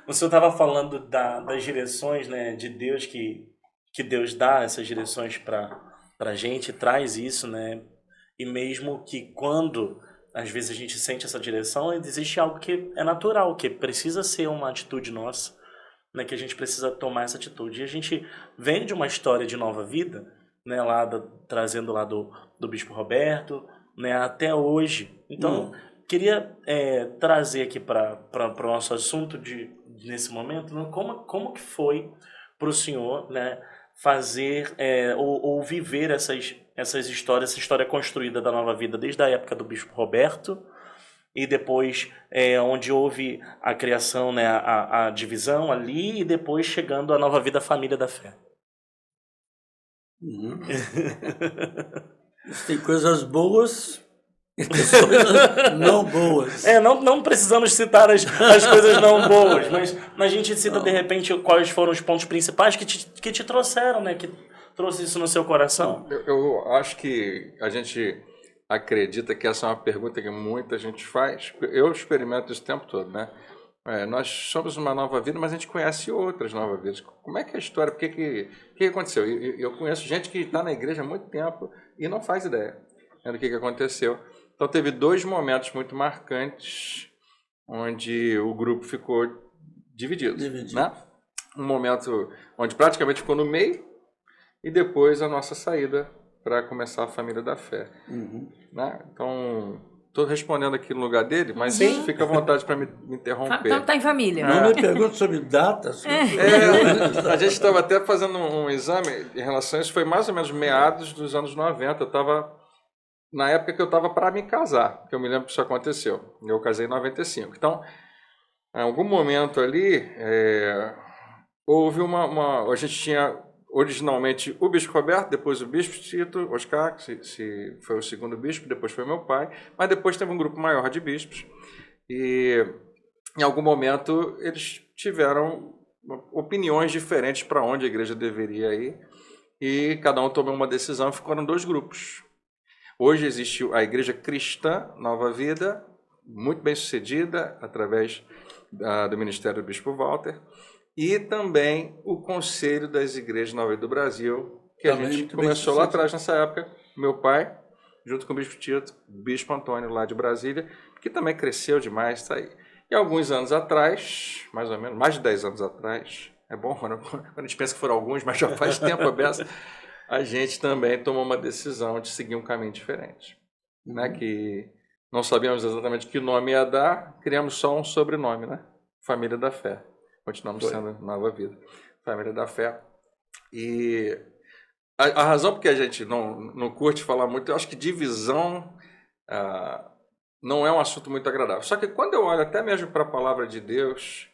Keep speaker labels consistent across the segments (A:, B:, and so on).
A: O senhor estava falando das direções, né, de Deus que Deus dá essas direções para a gente, traz isso, né? E mesmo que quando às vezes a gente sente essa direção, existe algo que é natural, que precisa ser uma atitude nossa, né, que a gente precisa tomar essa atitude. E a gente vem de uma história de nova vida, né, trazendo lá do Bispo Roberto, né, até hoje. Então, queria trazer aqui para o nosso assunto nesse momento, né, como que foi para o senhor, né, fazer ou viver essas histórias, essa história construída da nova vida desde a época do Bispo Roberto e depois onde houve a criação, né, a divisão ali e depois chegando a nova vida, a família da fé.
B: Tem coisas boas e tem coisas não boas.
A: Não precisamos citar as coisas não boas, mas a gente cita de repente quais foram os pontos principais que te trouxeram, né, que trouxe isso no seu coração.
C: Eu acho que a gente acredita que essa é uma pergunta que muita gente faz. Eu experimento isso o tempo todo, né? Nós somos uma nova vida, mas a gente conhece outras novas vidas. Como é que é a história? O que aconteceu? Eu conheço gente que está na igreja há muito tempo e não faz ideia do que aconteceu. Então, teve 2 momentos muito marcantes onde o grupo ficou dividido. Né? Um momento onde praticamente ficou no meio e depois a nossa saída para começar a família da fé. Né? Então, estou respondendo aqui no lugar dele, mas fica à vontade para me interromper.
D: Então tá em família.
B: Não me pergunte sobre datas.
C: A gente estava até fazendo um exame em relação a isso, foi mais ou menos meados dos anos 90. Eu estava, na época que eu estava para me casar, que eu me lembro que isso aconteceu. Eu casei em 95. Então, em algum momento ali, houve a gente tinha originalmente o Bispo Roberto, depois o Bispo Tito Oscar, que foi o segundo bispo, depois foi meu pai, mas depois teve um grupo maior de bispos e em algum momento eles tiveram opiniões diferentes para onde a igreja deveria ir e cada um tomou uma decisão e ficaram 2 grupos. Hoje existe a Igreja Cristã Nova Vida, muito bem sucedida através do Ministério do Bispo Walter, e também o Conselho das Igrejas Nova Vida do Brasil, que também a gente começou lá atrás, nessa época, meu pai, junto com o Bispo Tito, o Bispo Antônio lá de Brasília, que também cresceu demais, está aí. E alguns anos atrás, mais ou menos, mais de 10 anos atrás, é bom quando a gente pensa que foram alguns, mas já faz tempo a gente também tomou uma decisão de seguir um caminho diferente. Né? Que não sabíamos exatamente que nome ia dar, criamos só um sobrenome, né? Família da Fé. Continuamos sendo Nova Vida, Família da Fé. E a razão porque a gente não curte falar muito, eu acho que divisão não é um assunto muito agradável. Só que quando eu olho até mesmo para a palavra de Deus,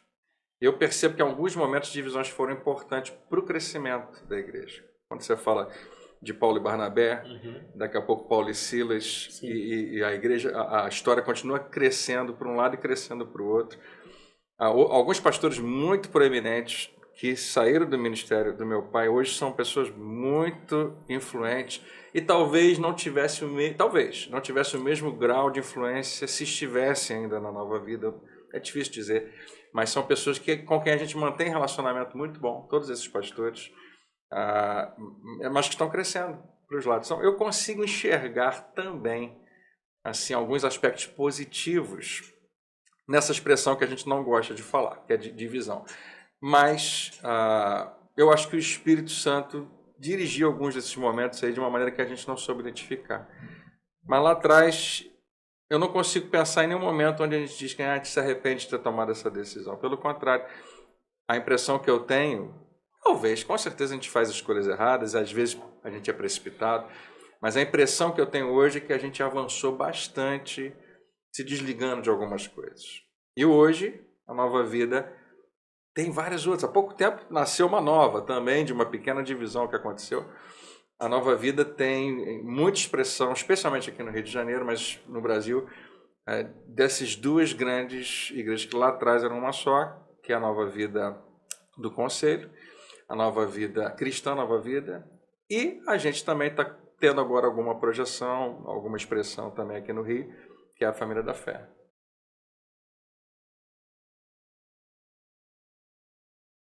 C: eu percebo que em alguns momentos divisões foram importantes para o crescimento da igreja. Quando você fala de Paulo e Barnabé, daqui a pouco Paulo e Silas, e a igreja, a história continua crescendo para um lado e crescendo para o outro. Alguns pastores muito proeminentes que saíram do ministério do meu pai hoje são pessoas muito influentes e talvez não tivesse o mesmo grau de influência se estivesse ainda na Nova Vida. É difícil dizer, mas são pessoas com quem a gente mantém relacionamento muito bom, todos esses pastores, mas que estão crescendo para os lados. Então, eu consigo enxergar também assim, alguns aspectos positivos nessa expressão que a gente não gosta de falar, que é de divisão. Mas eu acho que o Espírito Santo dirigiu alguns desses momentos aí de uma maneira que a gente não soube identificar. Mas lá atrás, eu não consigo pensar em nenhum momento onde a gente diz que a gente se arrepende de ter tomado essa decisão. Pelo contrário, a impressão que eu tenho, talvez, com certeza a gente faz escolhas erradas, às vezes a gente é precipitado, mas a impressão que eu tenho hoje é que a gente avançou bastante se desligando de algumas coisas. E hoje, a Nova Vida tem várias outras. Há pouco tempo nasceu uma nova também, de uma pequena divisão que aconteceu. A Nova Vida tem muita expressão, especialmente aqui no Rio de Janeiro, mas no Brasil, dessas 2 grandes igrejas que lá atrás eram uma só, que é a Nova Vida do Conselho, a Nova Vida Cristã Nova Vida, e a gente também está tendo agora alguma projeção, alguma expressão também aqui no Rio, que é a Família da Fé.